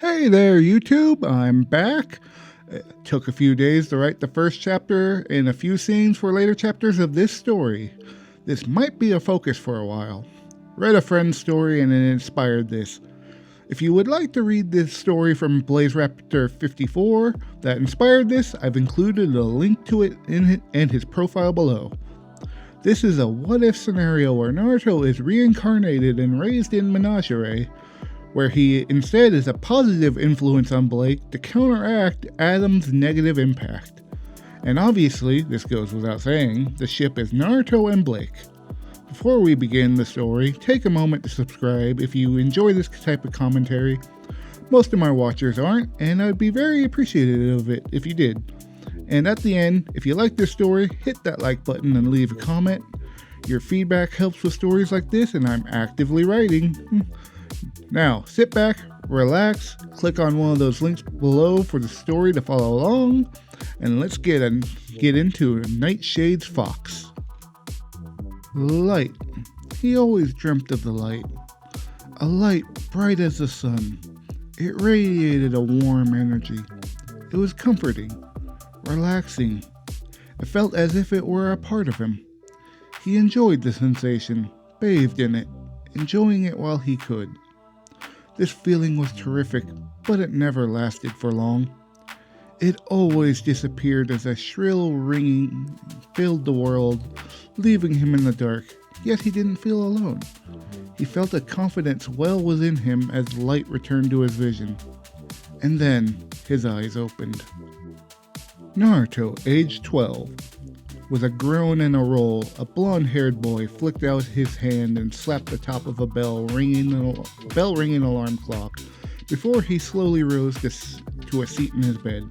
Hey there, YouTube. I'm back. It took a few days to write the first chapter and a few scenes for later chapters of this story. This might be a focus for a while. Read a friend's story and it inspired this. If you would like to read this story from BlazeRaptor54 that inspired this, I've included a link to it in his profile below. This is a what-if scenario where Naruto is reincarnated and raised in Menagerie, where he instead is a positive influence on Blake to counteract Adam's negative impact. And obviously, this goes without saying, the ship is Naruto and Blake. Before we begin the story, take a moment to subscribe if you enjoy this type of commentary. Most of my watchers aren't, and I'd be very appreciative of it if you did. And at the end, if you like this story, hit that like button and leave a comment. Your feedback helps with stories like this, and I'm actively writing. Now, sit back, relax, click on one of those links below for the story to follow along, and let's get into Nightshade's Fox. Light. He always dreamt of the light. A light bright as the sun. It radiated a warm energy. It was comforting, relaxing. It felt as if it were a part of him. He enjoyed the sensation, bathed in it, enjoying it while he could. This feeling was terrific, but it never lasted for long. It always disappeared as a shrill ringing filled the world, leaving him in the dark, yet he didn't feel alone. He felt a confidence well within him as light returned to his vision. And then his eyes opened. Naruto, age 12. With a groan and a roll, a blonde-haired boy flicked out his hand and slapped the top of a bell-ringing alarm clock before he slowly rose to a seat in his bed.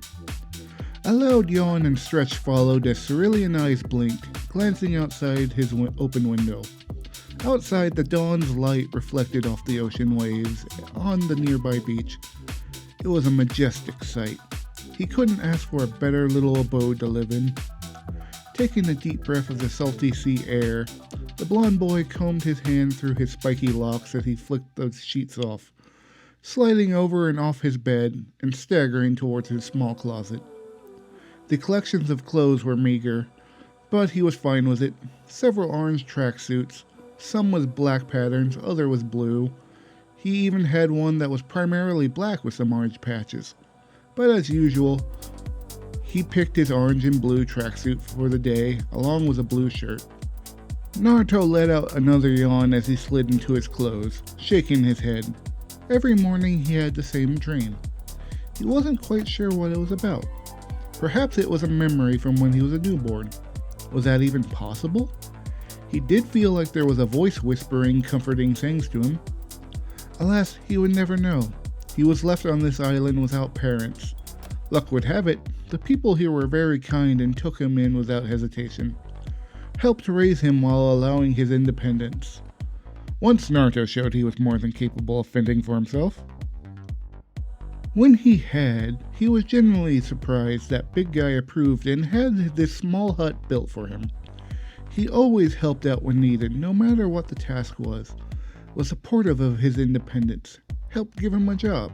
A loud yawn and stretch followed as cerulean eyes blinked, glancing outside his open window. Outside, the dawn's light reflected off the ocean waves on the nearby beach. It was a majestic sight. He couldn't ask for a better little abode to live in. Taking a deep breath of the salty sea air, the blond boy combed his hand through his spiky locks as he flicked those sheets off, sliding over and off his bed and staggering towards his small closet. The collections of clothes were meager, but he was fine with it. Several orange tracksuits, some with black patterns, other with blue. He even had one that was primarily black with some orange patches. But as usual, he picked his orange and blue tracksuit for the day, along with a blue shirt. Naruto let out another yawn as he slid into his clothes, shaking his head. Every morning he had the same dream. He wasn't quite sure what it was about. Perhaps it was a memory from when he was a newborn. Was that even possible? He did feel like there was a voice whispering comforting things to him. Alas, he would never know. He was left on this island without parents. Luck would have it, the people here were very kind and took him in without hesitation, helped raise him while allowing his independence. Once Naruto showed he was more than capable of fending for himself. When he was genuinely surprised that Big Guy approved and had this small hut built for him. He always helped out when needed, no matter what the task was supportive of his independence, helped give him a job,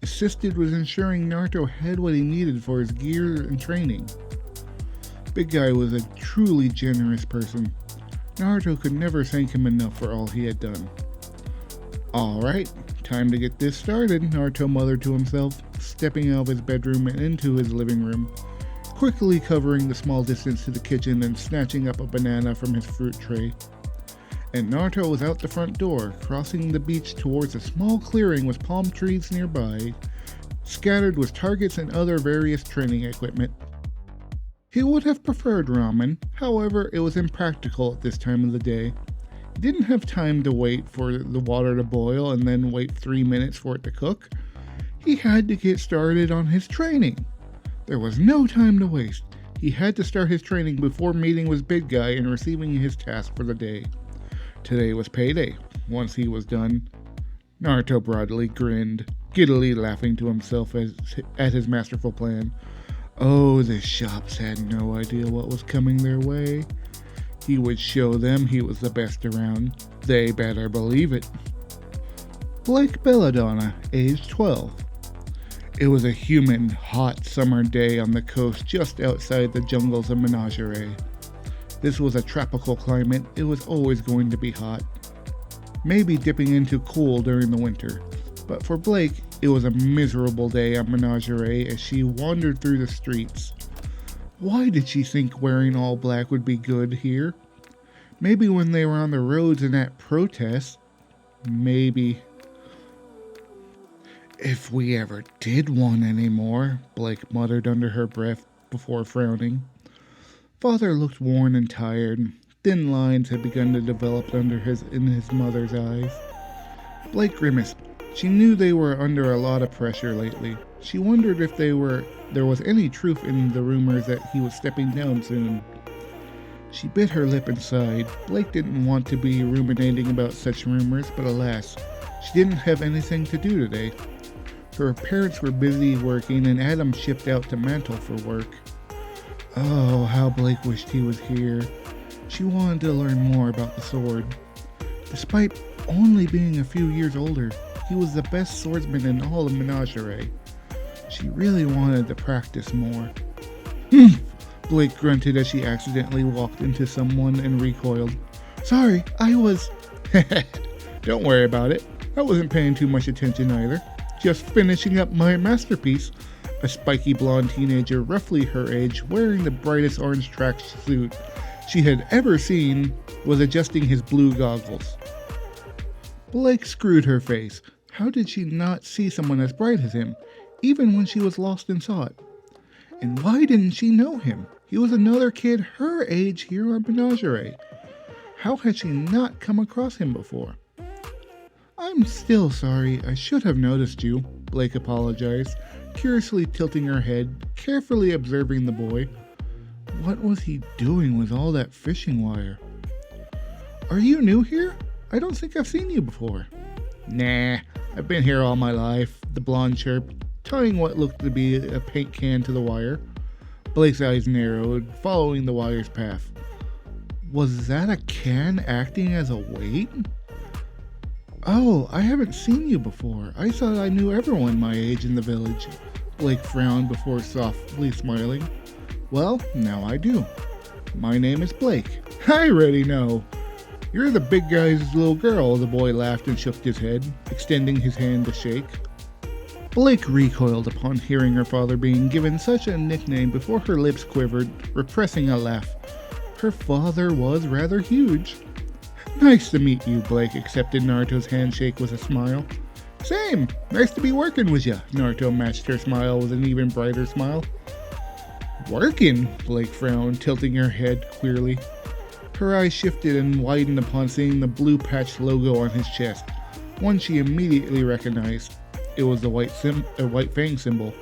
assisted with ensuring Naruto had what he needed for his gear and training. Big Guy was a truly generous person. Naruto could never thank him enough for all he had done. Alright, time to get this started, Naruto muttered to himself, stepping out of his bedroom and into his living room, quickly covering the small distance to the kitchen and snatching up a banana from his fruit tray. And Naruto was out the front door, crossing the beach towards a small clearing with palm trees nearby, scattered with targets and other various training equipment. He would have preferred ramen, however it was impractical at this time of the day. He didn't have time to wait for the water to boil and then wait 3 minutes for it to cook. He had to get started on his training. There was no time to waste. He had to start his training before meeting with Big Guy and receiving his task for the day. Today was payday. Once he was done, Naruto broadly grinned, giddily laughing to himself at his masterful plan. Oh, the shops had no idea what was coming their way. He would show them he was the best around. They better believe it. Blake Belladonna, age 12. It was a humid, hot summer day on the coast just outside the jungles of Menagerie. This was a tropical climate. It was always going to be hot. Maybe dipping into cool during the winter. But for Blake, it was a miserable day on Menagerie as she wandered through the streets. Why did she think wearing all black would be good here? Maybe when they were on the roads and at protests. Maybe. If we ever did want any more, Blake muttered under her breath before frowning. Father looked worn and tired. Thin lines had begun to develop in his mother's eyes. Blake grimaced. She knew they were under a lot of pressure lately. She wondered if there was any truth in the rumors that he was stepping down soon. She bit her lip and sighed. Blake didn't want to be ruminating about such rumors, but alas, she didn't have anything to do today. Her parents were busy working, and Adam shipped out to Parental for work. Oh, how Blake wished he was here. She wanted to learn more about the sword. Despite only being a few years older, he was the best swordsman in all of Menagerie. She really wanted to practice more. Blake grunted as she accidentally walked into someone and recoiled. Sorry, I was... Don't worry about it. I wasn't paying too much attention either. Just finishing up my masterpiece. A spiky blonde teenager roughly her age, wearing the brightest orange tracksuit she had ever seen, was adjusting his blue goggles. Blake screwed her face. How did she not see someone as bright as him, even when she was lost in thought? And why didn't she know him? He was another kid her age here on Menagerie. How had she not come across him before? I'm still sorry. I should have noticed you, Blake apologized, curiously tilting her head, carefully observing the boy. What was he doing with all that fishing wire? Are you new here? I don't think I've seen you before. Nah, I've been here all my life, the blonde chirped, tying what looked to be a paint can to the wire. Blake's eyes narrowed, following the wire's path. Was that a can acting as a weight? Oh, I haven't seen you before. I thought I knew everyone my age in the village. Blake frowned before softly smiling. Well, now I do. My name is Blake. I already know. You're the big guy's little girl, the boy laughed and shook his head, extending his hand to shake. Blake recoiled upon hearing her father being given such a nickname before her lips quivered, repressing a laugh. Her father was rather huge. Nice to meet you, Blake accepted Naruto's handshake with a smile. Same, nice to be working with ya. Naruto matched her smile with an even brighter smile. Working? Blake frowned, tilting her head queerly. Her eyes shifted and widened upon seeing the blue patched logo on his chest, one she immediately recognized. It was the white fang symbol.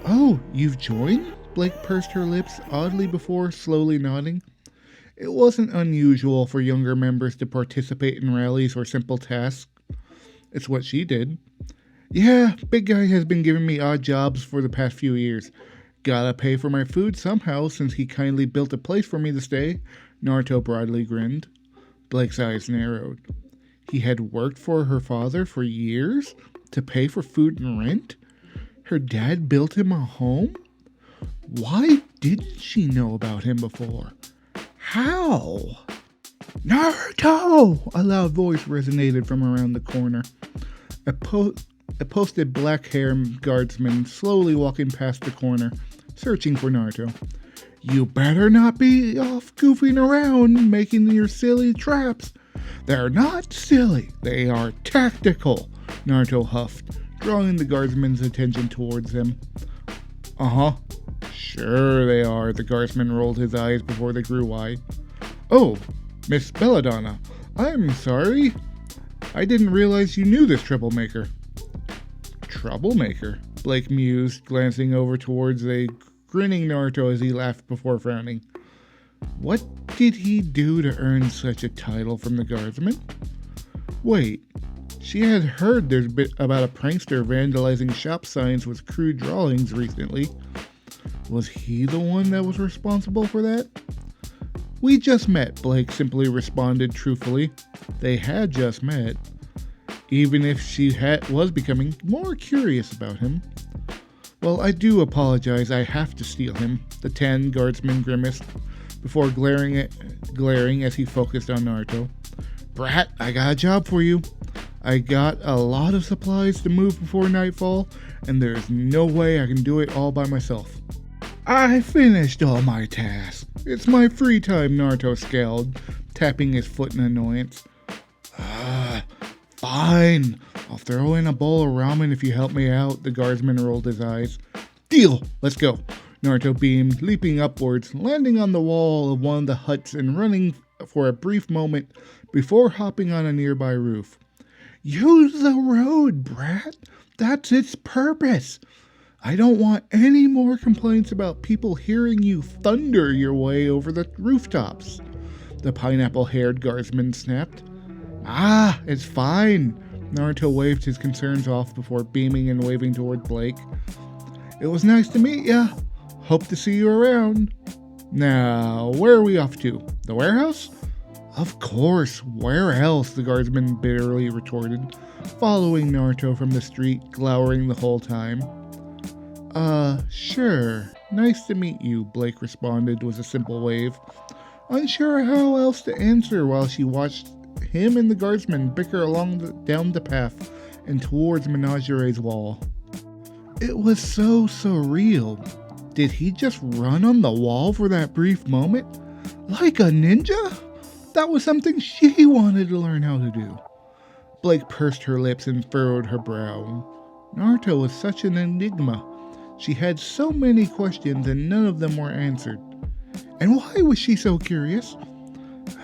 Oh, you've joined? Blake pursed her lips oddly before slowly nodding. It wasn't unusual for younger members to participate in rallies or simple tasks. It's what she did. Yeah, big guy has been giving me odd jobs for the past few years. Gotta pay for my food somehow since he kindly built a place for me to stay. Naruto broadly grinned. Blake's eyes narrowed. He had worked for her father for years to pay for food and rent? Her dad built him a home? Why didn't she know about him before? How? Naruto! A loud voice resonated from around the corner. A posted black-haired guardsman slowly walking past the corner, searching for Naruto. You better not be off goofing around, making your silly traps. They're not silly, they are tactical, Naruto huffed, drawing the guardsman's attention towards him. Uh-huh. Sure they are, the guardsman rolled his eyes before they grew wide. Oh, Miss Belladonna, I'm sorry. I didn't realize you knew this troublemaker. Troublemaker? Blake mused, glancing over towards a grinning Naruto as he laughed before frowning. What did he do to earn such a title from the guardsman? Wait, she had heard there's been about a prankster vandalizing shop signs with crude drawings recently. Was he the one that was responsible for that? We just met, Blake simply responded truthfully. They had just met, even if she was becoming more curious about him. Well, I do apologize. I have to steal him, the 10 guardsman grimaced before glaring as he focused on Naruto. Brat, I got a job for you. I got a lot of supplies to move before nightfall, and there's no way I can do it all by myself. I finished all my tasks. It's my free time, Naruto scowled, tapping his foot in annoyance. Fine. I'll throw in a bowl of ramen if you help me out, the guardsman rolled his eyes. Deal! Let's go. Naruto beamed, leaping upwards, landing on the wall of one of the huts and running for a brief moment before hopping on a nearby roof. Use the road, brat. That's its purpose. I don't want any more complaints about people hearing you thunder your way over the rooftops, the pineapple-haired guardsman snapped. It's fine. Naruto waved his concerns off before beaming and waving toward Blake. It was nice to meet ya. Hope to see you around. Now, where are we off to? The warehouse? Of course, where else? The guardsman bitterly retorted, following Naruto from the street, glowering the whole time. Sure. Nice to meet you, Blake responded with a simple wave, unsure how else to answer while she watched him and the guardsman bicker down the path and towards Menagerie's wall. It was so surreal. Did he just run on the wall for that brief moment? Like a ninja? That was something she wanted to learn how to do. Blake pursed her lips and furrowed her brow. Naruto was such an enigma. She had so many questions and none of them were answered. And why was she so curious?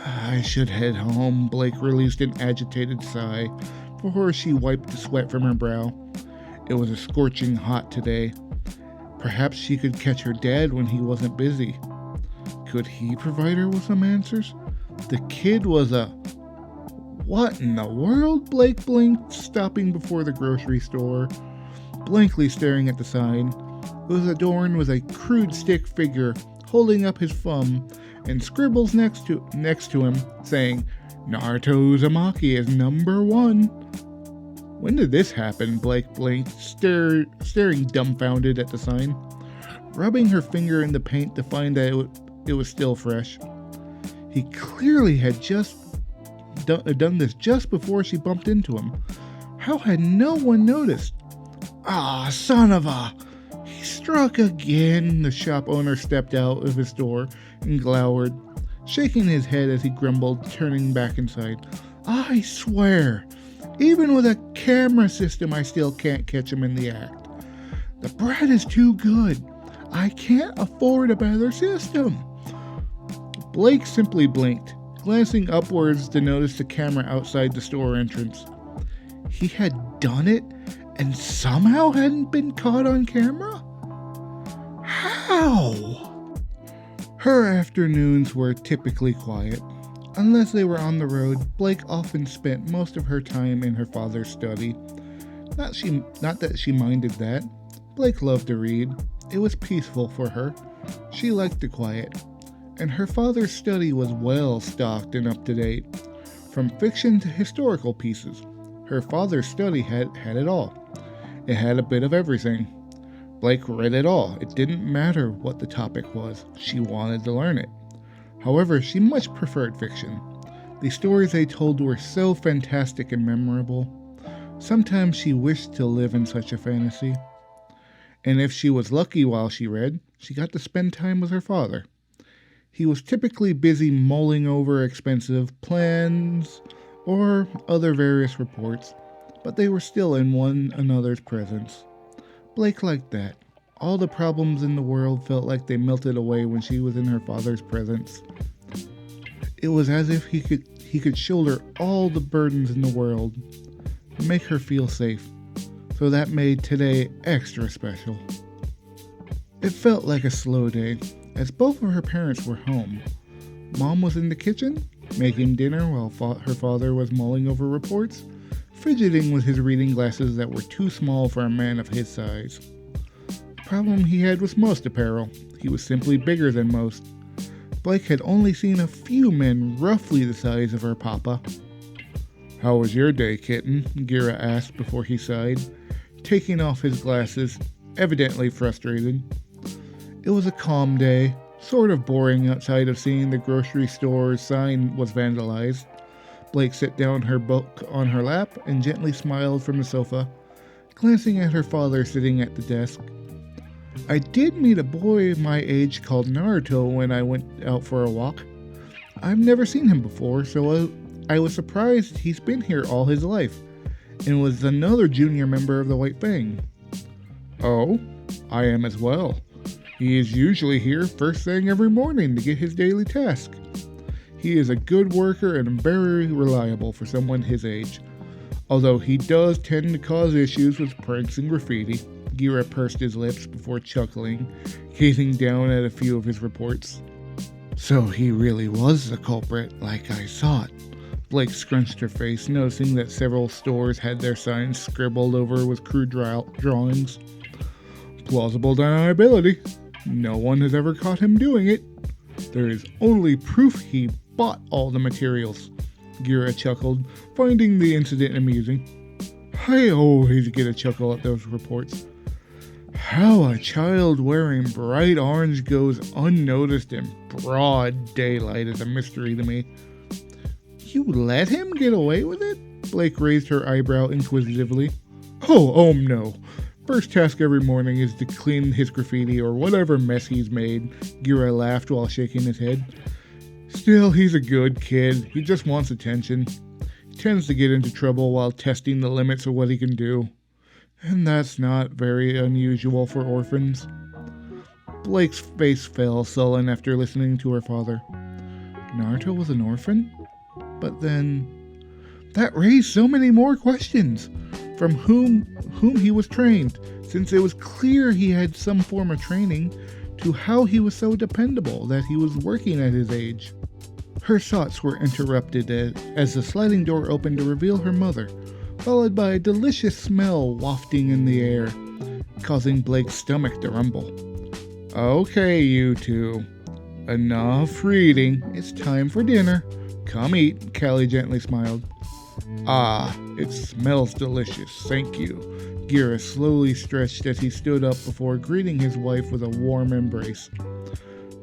I should head home, Blake released an agitated sigh before she wiped the sweat from her brow. It was a scorching hot today. Perhaps she could catch her dad when he wasn't busy. Could he provide her with some answers? The kid was a... What in the world? Blake blinked, stopping before the grocery store, blankly staring at the sign. It was adorned with a crude stick figure holding up his thumb and scribbles next to him saying, Naruto Uzumaki is #1. When did this happen? Blake blinked, staring dumbfounded at the sign, rubbing her finger in the paint to find that it was still fresh. He clearly had just done this just before she bumped into him. How had no one noticed? Son of a... He struck again. The shop owner stepped out of his door and glowered, shaking his head as he grumbled, turning back inside. I swear, even with a camera system, I still can't catch him in the act. The brat is too good. I can't afford a better system. Blake simply blinked, glancing upwards to notice the camera outside the store entrance. He had done it and somehow hadn't been caught on camera? How? Her afternoons were typically quiet. Unless they were on the road, Blake often spent most of her time in her father's study. Not that she minded that. Blake loved to read. It was peaceful for her. She liked the quiet. And her father's study was well stocked and up to date. From fiction to historical pieces, her father's study had it all. It had a bit of everything. Blake read it all. It didn't matter what the topic was. She wanted to learn it. However, she much preferred fiction. The stories they told were so fantastic and memorable. Sometimes she wished to live in such a fantasy. And if she was lucky while she read, she got to spend time with her father. He was typically busy mulling over expensive plans or other various reports, but they were still in one another's presence. Blake liked that. All the problems in the world felt like they melted away when she was in her father's presence. It was as if he could shoulder all the burdens in the world and make her feel safe. So that made today extra special. It felt like a slow day, as both of her parents were home. Mom was in the kitchen, making dinner while her father was mulling over reports, fidgeting with his reading glasses that were too small for a man of his size. The problem he had was most apparel. He was simply bigger than most. Blake had only seen a few men roughly the size of her papa. How was your day, kitten? Ghira asked before he sighed, taking off his glasses evidently frustrated. It was a calm day, sort of boring outside of seeing the grocery store's sign was vandalized. Blake set down her book on her lap and gently smiled from the sofa, glancing at her father sitting at the desk. I did meet a boy my age called Naruto when I went out for a walk. I've never seen him before, so I was surprised he's been here all his life, and was another junior member of the White Fang. Oh, I am as well. He is usually here first thing every morning to get his daily task. He is a good worker and very reliable for someone his age, although he does tend to cause issues with pranks and graffiti. Ghira pursed his lips before chuckling, gazing down at a few of his reports. So he really was the culprit, like I thought. Blake scrunched her face, noticing that several stores had their signs scribbled over with crude drawings. Plausible deniability. No one has ever caught him doing it. There is only proof he bought all the materials. Ghira chuckled, finding the incident amusing. I always get a chuckle at those reports. How a child wearing bright orange goes unnoticed in broad daylight is a mystery to me. You let him get away with it? Blake raised her eyebrow inquisitively. Oh, no. First task every morning is to clean his graffiti or whatever mess he's made. Ghira laughed while shaking his head. Still, he's a good kid. He just wants attention. He tends to get into trouble while testing the limits of what he can do. And that's not very unusual for orphans. Blake's face fell sullen after listening to her father. Naruto was an orphan? But then, that raised so many more questions. From whom he was trained, since it was clear he had some form of training, to how he was so dependable that he was working at his age. Her thoughts were interrupted as the sliding door opened to reveal her mother, followed by a delicious smell wafting in the air, causing Blake's stomach to rumble. Okay, you two. Enough reading. It's time for dinner. Come eat, Callie gently smiled. Ah, it smells delicious, thank you. Ghira slowly stretched as he stood up before greeting his wife with a warm embrace.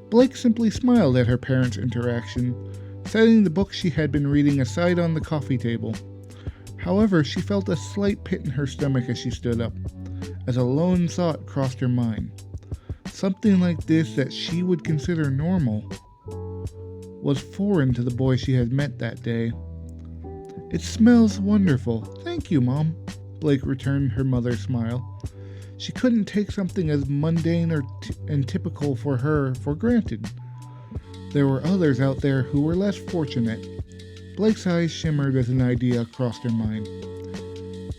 Blake simply smiled at her parents' interaction, setting the book she had been reading aside on the coffee table. However, she felt a slight pit in her stomach as she stood up, as a lone thought crossed her mind. Something like this that she would consider normal was foreign to the boy she had met that day. It smells wonderful. Thank you, Mom. Blake returned her mother's smile. She couldn't take something as mundane and typical for her for granted. There were others out there who were less fortunate. Blake's eyes shimmered as an idea crossed her mind.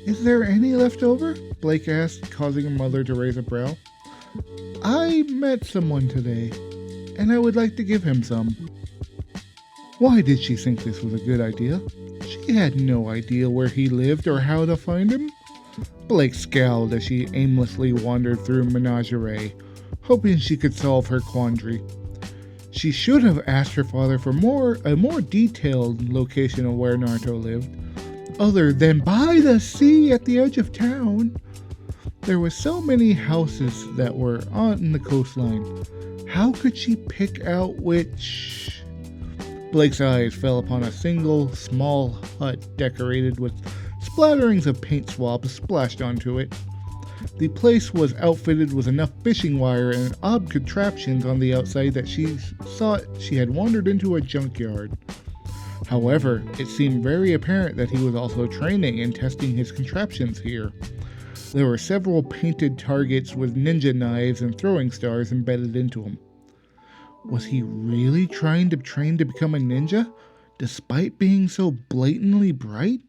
Is there any left over? Blake asked, causing her mother to raise a brow. I met someone today, and I would like to give him some. Why did she think this was a good idea? She had no idea where he lived or how to find him. Blake scowled as she aimlessly wandered through Menagerie, hoping she could solve her quandary. She should have asked her father for a more detailed location of where Naruto lived, other than by the sea at the edge of town. There were so many houses that were on the coastline. How could she pick out which? Blake's eyes fell upon a single, small hut decorated with splatterings of paint swabs splashed onto it. The place was outfitted with enough fishing wire and odd contraptions on the outside that she thought she had wandered into a junkyard. However, it seemed very apparent that he was also training and testing his contraptions here. There were several painted targets with ninja knives and throwing stars embedded into them. Was he really trying to train to become a ninja, despite being so blatantly bright?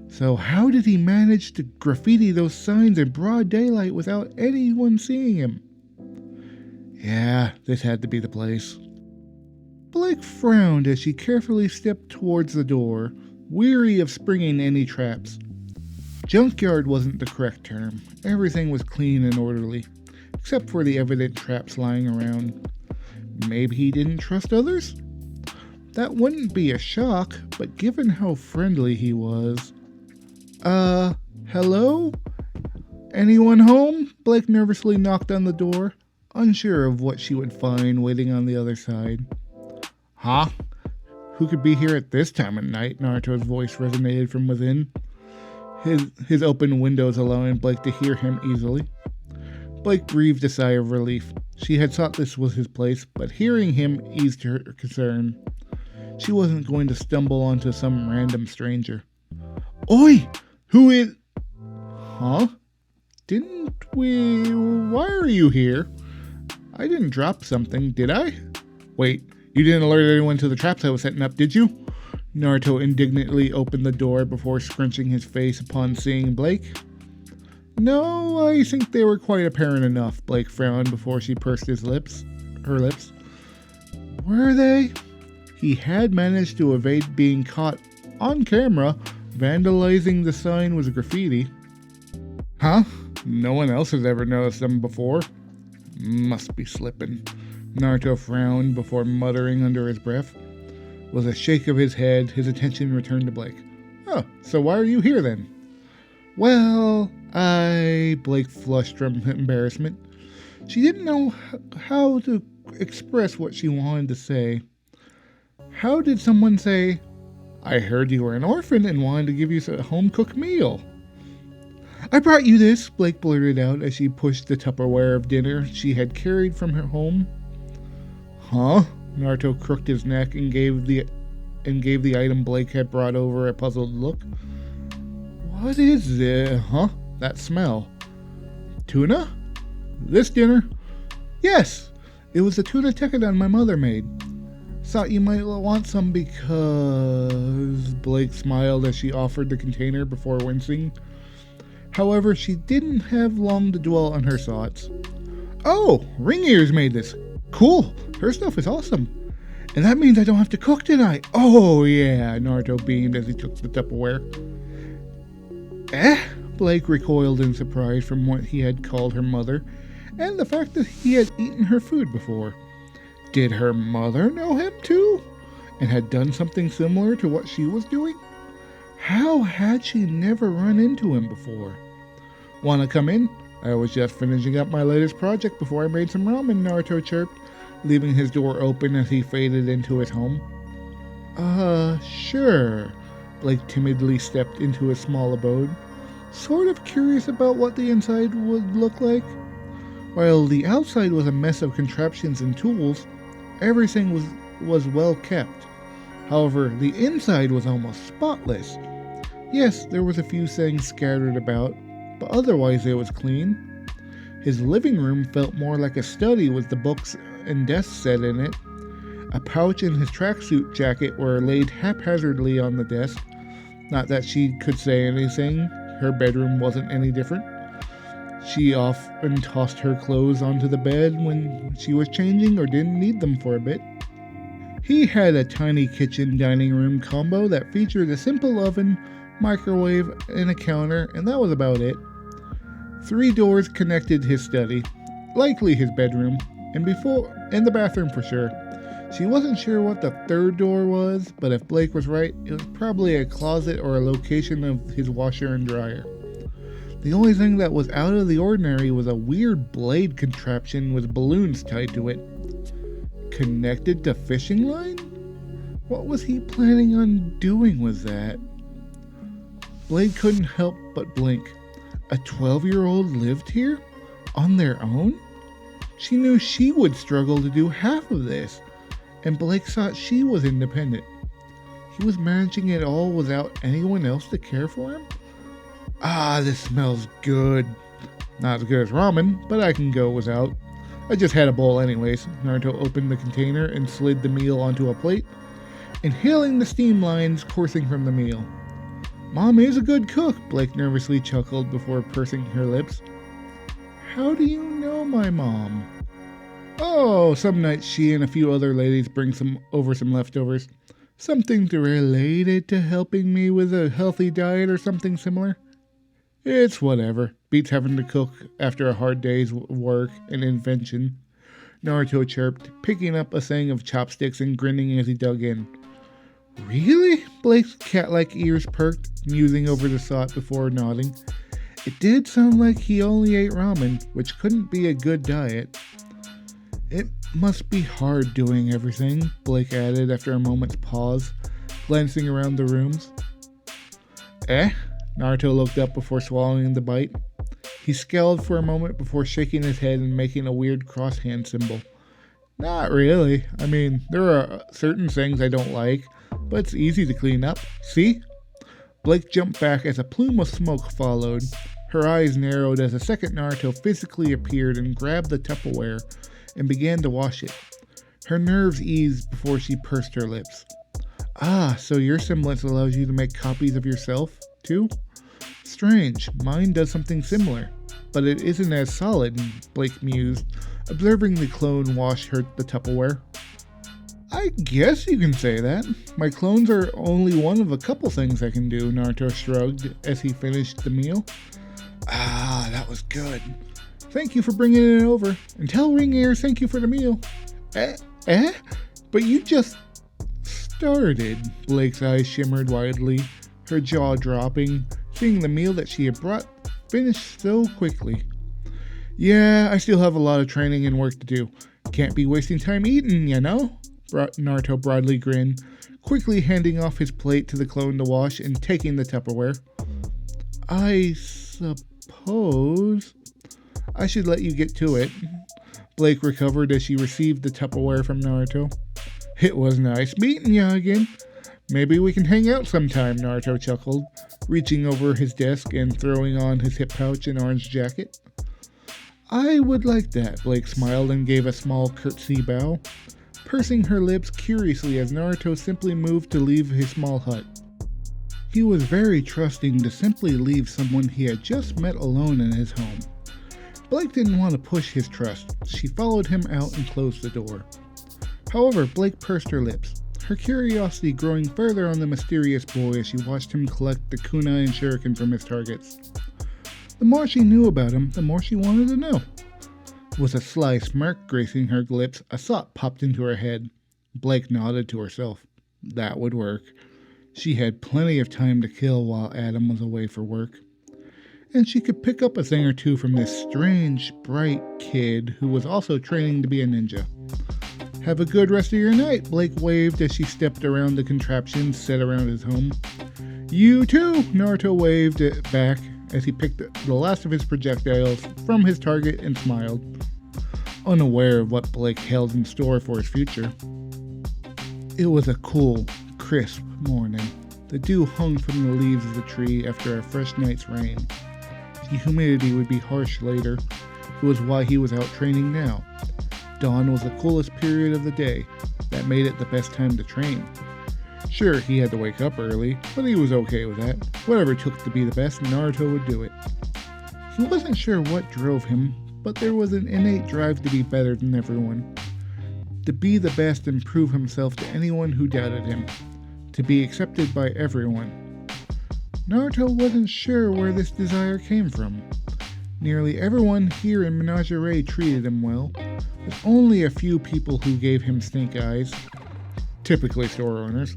So how did he manage to graffiti those signs in broad daylight without anyone seeing him? Yeah, this had to be the place. Blake frowned as she carefully stepped towards the door, weary of springing any traps. Junkyard wasn't the correct term. Everything was clean and orderly, except for the evident traps lying around. Maybe he didn't trust others? That wouldn't be a shock, but given how friendly he was... Hello? Anyone home? Blake nervously knocked on the door, unsure of what she would find waiting on the other side. Huh? Who could be here at this time of night? Naruto's voice resonated from within, his open windows allowing Blake to hear him easily. Blake breathed a sigh of relief. She had thought this was his place, but hearing him eased her concern. She wasn't going to stumble onto some random stranger. Oi! Who is... Huh? Didn't we... Why are you here? I didn't drop something, did I? Wait, you didn't alert anyone to the traps I was setting up, did you? Naruto indignantly opened the door before scrunching his face upon seeing Blake. No, I think they were quite apparent enough, Blake frowned before she pursed her lips. Were they? He had managed to evade being caught on camera vandalizing the sign with graffiti. Huh? No one else has ever noticed them before. Must be slipping. Naruto frowned before muttering under his breath. With a shake of his head, his attention returned to Blake. Oh, so why are you here then? Well, Blake flushed from embarrassment. She didn't know how to express what she wanted to say. How did someone say, I heard you were an orphan and wanted to give you a home-cooked meal? I brought you this, Blake blurted out as she pushed the Tupperware of dinner she had carried from her home. Huh? Naruto crooked his neck and gave the item Blake had brought over a puzzled look. What is it? Huh? That smell. Tuna? This dinner? Yes! It was the tuna tekadon my mother made. Thought you might want some because... Blake smiled as she offered the container before wincing. However, she didn't have long to dwell on her thoughts. Oh, Ring Ears made this. Cool. Her stuff is awesome. And that means I don't have to cook tonight. Oh, yeah, Naruto beamed as he took the Tupperware. Blake recoiled in surprise from what he had called her mother, and the fact that he had eaten her food before. Did her mother know him too? And had done something similar to what she was doing? How had she never run into him before? Wanna come in? I was just finishing up my latest project before I made some ramen, Naruto chirped, leaving his door open as he faded into his home. Sure. Blake timidly stepped into his small abode, sort of curious about what the inside would look like. While the outside was a mess of contraptions and tools, everything was well kept. However, the inside was almost spotless. Yes, there was a few things scattered about, but otherwise it was clean. His living room felt more like a study with the books and desks set in it. A pouch and his tracksuit jacket were laid haphazardly on the desk. Not that she could say anything, her bedroom wasn't any different. She often tossed her clothes onto the bed when she was changing or didn't need them for a bit. He had a tiny kitchen dining room combo that featured a simple oven, microwave, and a counter, and that was about it. 3 doors connected his study, likely his bedroom, and the bathroom for sure. She wasn't sure what the 3rd door was, but if Blake was right, it was probably a closet or a location of his washer and dryer. The only thing that was out of the ordinary was a weird blade contraption with balloons tied to it. Connected to fishing line? What was he planning on doing with that? Blake couldn't help but blink. A 12-year-old lived here? On their own? She knew she would struggle to do half of this, and Blake thought she was independent. He was managing it all without anyone else to care for him? This smells good. Not as good as ramen, but I can go without. I just had a bowl anyways. Naruto opened the container and slid the meal onto a plate, inhaling the steam lines coursing from the meal. Mom is a good cook, Blake nervously chuckled before pursing her lips. How do you know my mom? Oh, some nights she and a few other ladies bring some leftovers. Something related to helping me with a healthy diet or something similar. It's whatever. Beats having to cook after a hard day's work and invention. Naruto chirped, picking up a thing of chopsticks and grinning as he dug in. Really? Blake's cat-like ears perked, musing over the thought before nodding. It did sound like he only ate ramen, which couldn't be a good diet. It must be hard doing everything, Blake added after a moment's pause, glancing around the rooms. Naruto looked up before swallowing the bite. He scowled for a moment before shaking his head and making a weird cross-hand symbol. Not really. I mean, there are certain things I don't like, but it's easy to clean up. See? Blake jumped back as a plume of smoke followed. Her eyes narrowed as a second Naruto physically appeared and grabbed the Tupperware and began to wash it. Her nerves eased before she pursed her lips. Ah, so your semblance allows you to make copies of yourself, too? Strange, mine does something similar, but it isn't as solid, Blake mused, observing the clone wash the Tupperware. I guess you can say that. My clones are only one of a couple things I can do, Naruto shrugged as he finished the meal. Ah, that was good. Thank you for bringing it over, and tell Ring Ear thank you for the meal. But you just started. Blake's eyes shimmered widely, her jaw dropping, seeing the meal that she had brought finished so quickly. Yeah, I still have a lot of training and work to do. Can't be wasting time eating, you know? Naruto broadly grinned, quickly handing off his plate to the clone to wash and taking the Tupperware. I suppose I should let you get to it. Blake recovered as she received the Tupperware from Naruto. It was nice meeting you again. Maybe we can hang out sometime, Naruto chuckled, reaching over his desk and throwing on his hip pouch and orange jacket. I would like that, Blake smiled and gave a small curtsy bow, pursing her lips curiously as Naruto simply moved to leave his small hut. He was very trusting to simply leave someone he had just met alone in his home. Blake didn't want to push his trust. She followed him out and closed the door. However, Blake pursed her lips, her curiosity growing further on the mysterious boy as she watched him collect the kunai and shuriken from his targets. The more she knew about him, the more she wanted to know. With a sly smirk gracing her lips, a thought popped into her head. Blake nodded to herself. That would work. She had plenty of time to kill while Adam was away for work. And she could pick up a thing or two from this strange, bright kid who was also training to be a ninja. Have a good rest of your night, Blake waved as she stepped around the contraption set around his home. You too, Naruto waved it back as he picked the last of his projectiles from his target and smiled, unaware of what Blake held in store for his future. It was a cool, crisp morning. The dew hung from the leaves of the tree after a fresh night's rain. The humidity would be harsh later. It was why he was out training now. Dawn was the coolest period of the day. That made it the best time to train. Sure, he had to wake up early, but he was okay with that. Whatever it took to be the best, Naruto would do it. He wasn't sure what drove him, but there was an innate drive to be better than everyone. To be the best and prove himself to anyone who doubted him. To be accepted by everyone. Naruto wasn't sure where this desire came from. Nearly everyone here in Menagerie treated him well, with only a few people who gave him stink eyes. Typically store owners.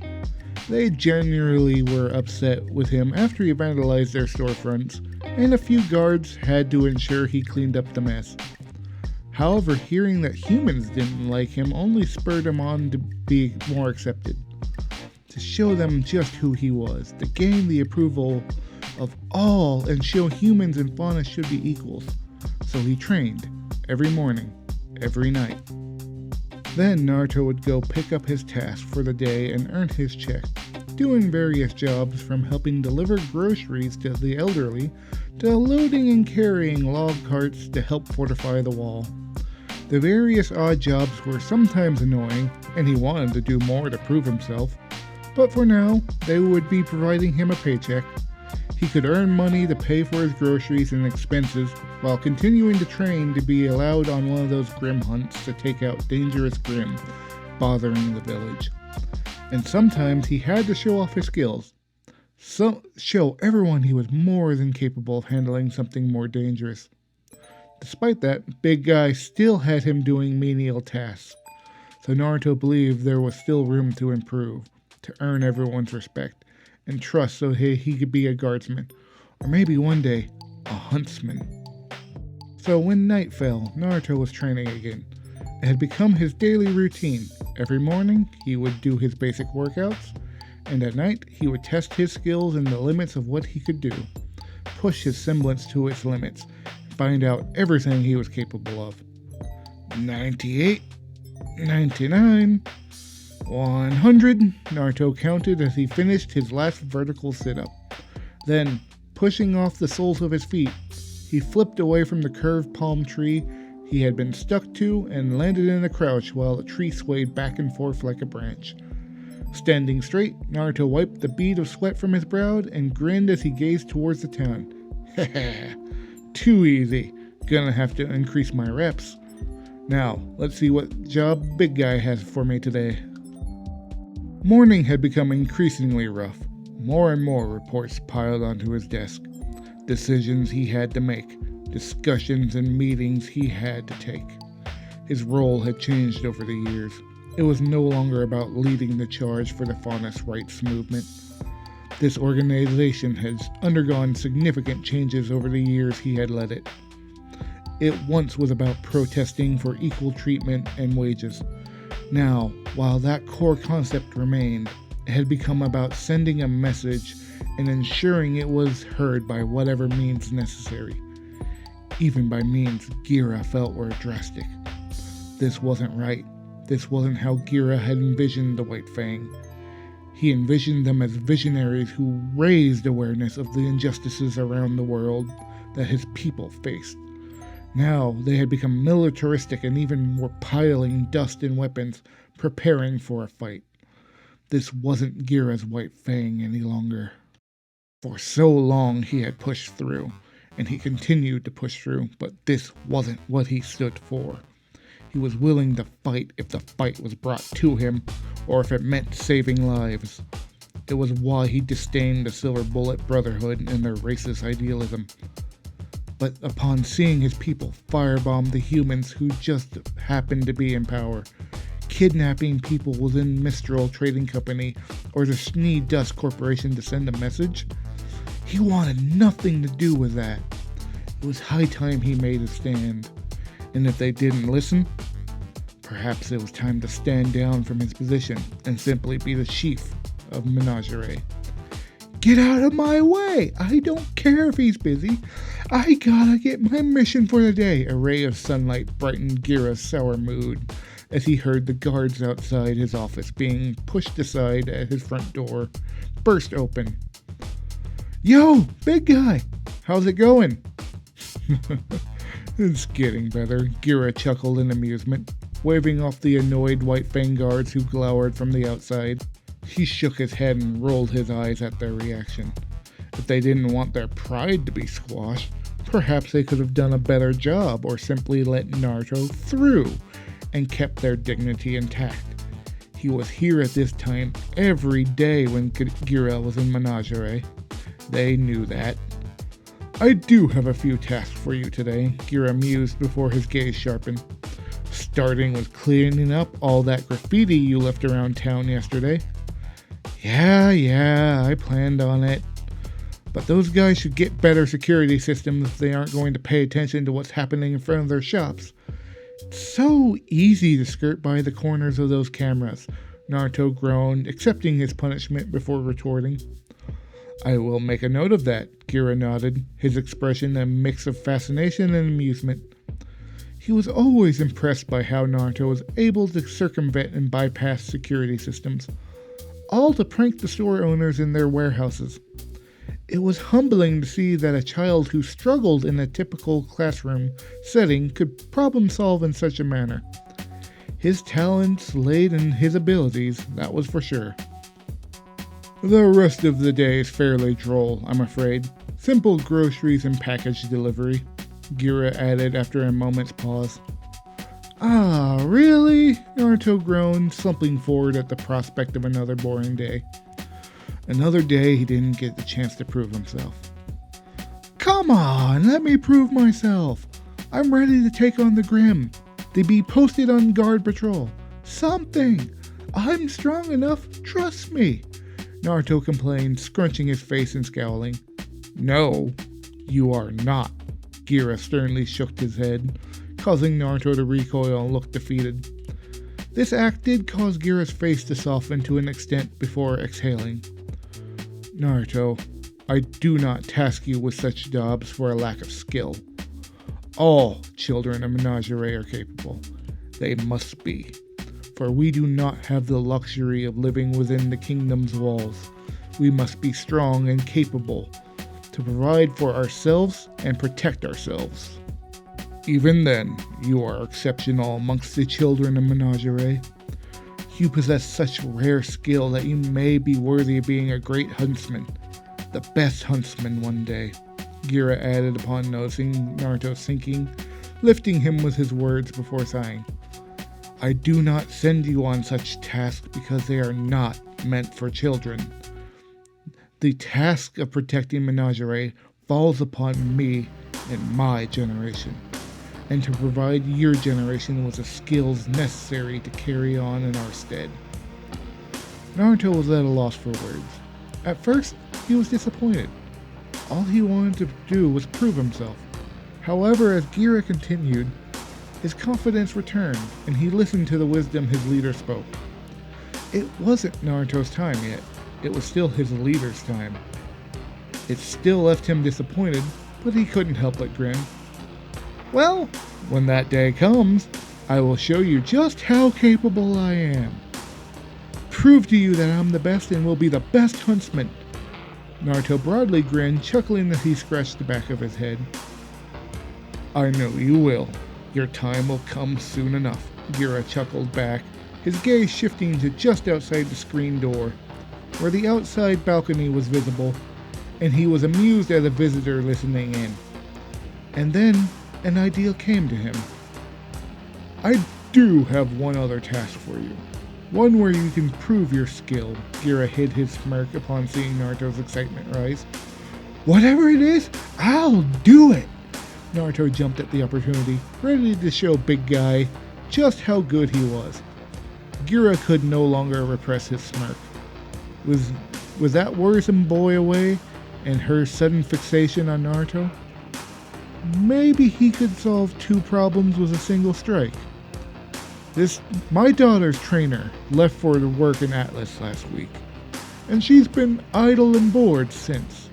They generally were upset with him after he vandalized their storefronts, and a few guards had to ensure he cleaned up the mess. However, hearing that humans didn't like him only spurred him on to be more accepted. To show them just who he was, to gain the approval of all and show humans and fauna should be equals. So he trained, every morning, every night. Then Naruto would go pick up his task for the day and earn his check, doing various jobs from helping deliver groceries to the elderly to loading and carrying log carts to help fortify the wall. The various odd jobs were sometimes annoying, and he wanted to do more to prove himself, but for now, they would be providing him a paycheck. He could earn money to pay for his groceries and expenses while continuing to train to be allowed on one of those grim hunts to take out dangerous grim bothering the village. And sometimes he had to show off his skills, show everyone he was more than capable of handling something more dangerous. Despite that, Big Guy still had him doing menial tasks, so Naruto believed there was still room to improve, to earn everyone's respect and trust so he could be a guardsman, or maybe one day a huntsman. So when night fell, Naruto was training again. It had become his daily routine. Every morning, he would do his basic workouts, and at night, he would test his skills and the limits of what he could do, push his semblance to its limits, and find out everything he was capable of. 98, 99, 100, Naruto counted as he finished his last vertical sit-up. Then, pushing off the soles of his feet, he flipped away from the curved palm tree he had been stuck to and landed in a crouch while the tree swayed back and forth like a branch. Standing straight, Naruto wiped the bead of sweat from his brow and grinned as he gazed towards the town. Heh, too easy. Gonna have to increase my reps. Now, let's see what job Big Guy has for me today. Morning had become increasingly rough. More and more reports piled onto his desk. Decisions he had to make, discussions and meetings he had to take. His role had changed over the years. It was no longer about leading the charge for the faunus rights movement. This organization has undergone significant changes over the years he had led it. It once was about protesting for equal treatment and wages. Now, while that core concept remained, it had become about sending a message and ensuring it was heard by whatever means necessary, even by means Ghira felt were drastic. This wasn't right. This wasn't how Ghira had envisioned the White Fang. He envisioned them as visionaries who raised awareness of the injustices around the world that his people faced. Now they had become militaristic and even were piling dust and weapons, preparing for a fight. This wasn't Ghira's White Fang any longer. For so long he had pushed through, and he continued to push through, but this wasn't what he stood for. He was willing to fight if the fight was brought to him, or if it meant saving lives. It was why he disdained the Silver Bullet Brotherhood and their racist idealism. But upon seeing his people firebomb the humans who just happened to be in power, kidnapping people within Mistral Trading Company or the Schnee Dust Corporation to send a message, he wanted nothing to do with that. It was high time he made a stand. And if they didn't listen, perhaps it was time to stand down from his position and simply be the chief of Menagerie. Get out of my way! I don't care if he's busy. I gotta get my mission for the day. A ray of sunlight brightened Ghira's sour mood as he heard the guards outside his office being pushed aside at his front door burst open. Yo, Big Guy! How's it going? It's getting better, Ghira chuckled in amusement, waving off the annoyed White Fang guards who glowered from the outside. He shook his head and rolled his eyes at their reaction. If they didn't want their pride to be squashed, perhaps they could have done a better job or simply let Naruto through and kept their dignity intact. He was here at this time every day when Ghira was in Menagerie. They knew that. I do have a few tasks for you today, Ghira mused before his gaze sharpened. Starting with cleaning up all that graffiti you left around town yesterday. Yeah, I planned on it. But those guys should get better security systems if they aren't going to pay attention to what's happening in front of their shops. It's so easy to skirt by the corners of those cameras, Naruto groaned, accepting his punishment before retorting. I will make a note of that, Ghira nodded, his expression a mix of fascination and amusement. He was always impressed by how Naruto was able to circumvent and bypass security systems, all to prank the store owners in their warehouses. It was humbling to see that a child who struggled in a typical classroom setting could problem solve in such a manner. His talents laid in his abilities, that was for sure. The rest of the day is fairly droll, I'm afraid. Simple groceries and package delivery, Ghira added after a moment's pause. Ah, really? Naruto groaned, slumping forward at the prospect of another boring day. Another day he didn't get the chance to prove himself. Come on, let me prove myself. I'm ready to take on the Grim. They be posted on guard patrol. Something. I'm strong enough, trust me. Naruto complained, scrunching his face and scowling. No, You are not. Ghira sternly shook his head, causing Naruto to recoil and look defeated. This act did cause Ghira's face to soften to an extent before exhaling. Naruto, I do not task you with such jobs for a lack of skill. All children of Menagerie are capable. They must be. For we do not have the luxury of living within the kingdom's walls. We must be strong and capable to provide for ourselves and protect ourselves. Even then, you are exceptional amongst the children of Menagerie. You possess such rare skill that you may be worthy of being a great huntsman, the best huntsman one day, Ghira added upon noticing Naruto sinking, lifting him with his words before sighing. I do not send you on such tasks because they are not meant for children. The task of protecting Menagerie falls upon me and my generation, and to provide your generation with the skills necessary to carry on in our stead. Naruto was at a loss for words. At first, he was disappointed. All he wanted to do was prove himself. However, as Ghira continued, his confidence returned, and he listened to the wisdom his leader spoke. It wasn't Naruto's time yet. It was still his leader's time. It still left him disappointed, but he couldn't help but grin. Well, when that day comes, I will show you just how capable I am. Prove to you that I'm the best and will be the best huntsman. Naruto broadly grinned, chuckling as he scratched the back of his head. I know you will. Your time will come soon enough, Ghira chuckled back, his gaze shifting to just outside the screen door, where the outside balcony was visible, and he was amused at a visitor listening in. And then an idea came to him. I do have one other task for you. One where you can prove your skill. Ghira hid his smirk upon seeing Naruto's excitement rise. Whatever it is, I'll do it! Naruto jumped at the opportunity, ready to show Big Guy just how good he was. Ghira could no longer repress his smirk. Was that worrisome boy away, and her sudden fixation on Naruto? Maybe he could solve two problems with a single strike. My daughter's trainer left for to work in Atlas last week, and she's been idle and bored since.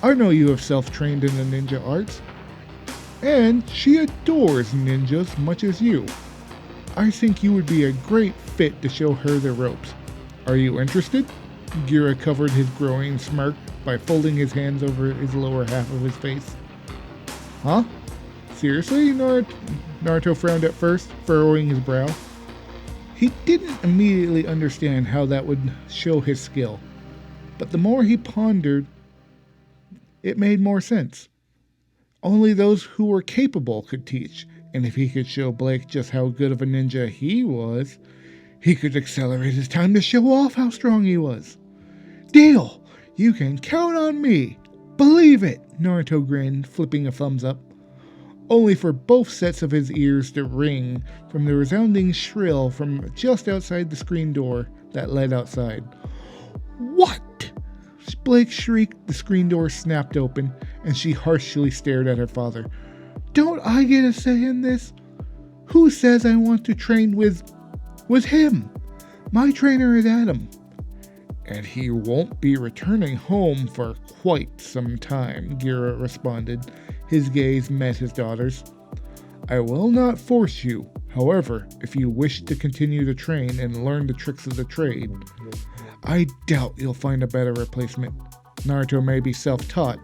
I know you have self-trained in the ninja arts, and she adores ninjas much as you. I think you would be a great fit to show her the ropes. Are you interested? Ghira covered his growing smirk by folding his hands over his lower half of his face. Huh? Seriously? Naruto frowned at first, furrowing his brow. He didn't immediately understand how that would show his skill, but the more he pondered, it made more sense. Only those who were capable could teach, and if he could show Blake just how good of a ninja he was, he could accelerate his time to show off how strong he was. Deal! You can count on me! Believe it! Naruto grinned, flipping a thumbs up, only for both sets of his ears to ring from the resounding shrill from just outside the screen door that led outside. What? Blake shrieked. The screen door snapped open, and she harshly stared at her father. Don't I get a say in this? Who says I want to train with him? My trainer is Adam. And he won't be returning home for quite some time, Ghira responded. His gaze met his daughter's. I will not force you. However, if you wish to continue to train and learn the tricks of the trade, I doubt you'll find a better replacement. Naruto may be self-taught,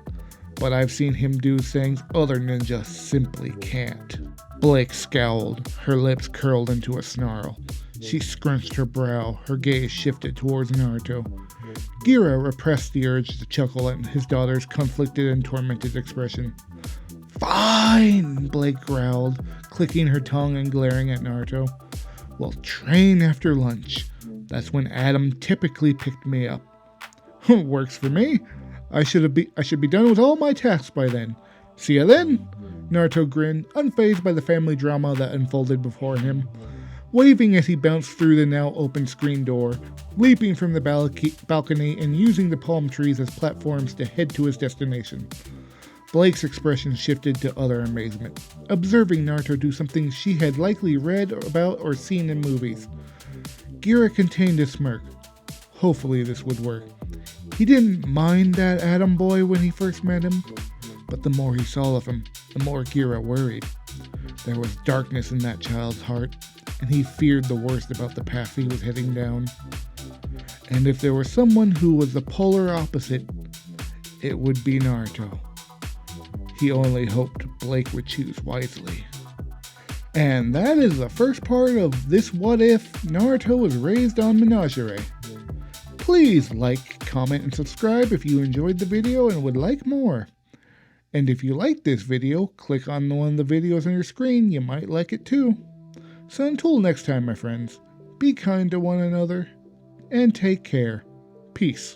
but I've seen him do things other ninjas simply can't. Blake scowled, her lips curled into a snarl. She scrunched her brow, her gaze shifted towards Naruto. Ghira repressed the urge to chuckle at his daughter's conflicted and tormented expression. Fine, Blake growled, clicking her tongue and glaring at Naruto. We'll train after lunch. That's when Adam typically picked me up. Works for me. I should be done with all my tasks by then. See ya then? Naruto grinned, unfazed by the family drama that unfolded before him, waving as he bounced through the now open screen door, leaping from the balcony and using the palm trees as platforms to head to his destination. Blake's expression shifted to utter amazement, observing Naruto do something she had likely read about or seen in movies. Ghira contained a smirk. Hopefully this would work. He didn't mind that Atom Boy when he first met him, but the more he saw of him, the more Ghira worried. There was darkness in that child's heart, and he feared the worst about the path he was heading down. And if there was someone who was the polar opposite, it would be Naruto. He only hoped Blake would choose wisely. And that is the first part of this What If Naruto was raised on Menagerie. Please like, comment, and subscribe if you enjoyed the video and would like more. And if you liked this video, click on one of the videos on your screen, you might like it too. So until next time, my friends, be kind to one another, and take care. Peace.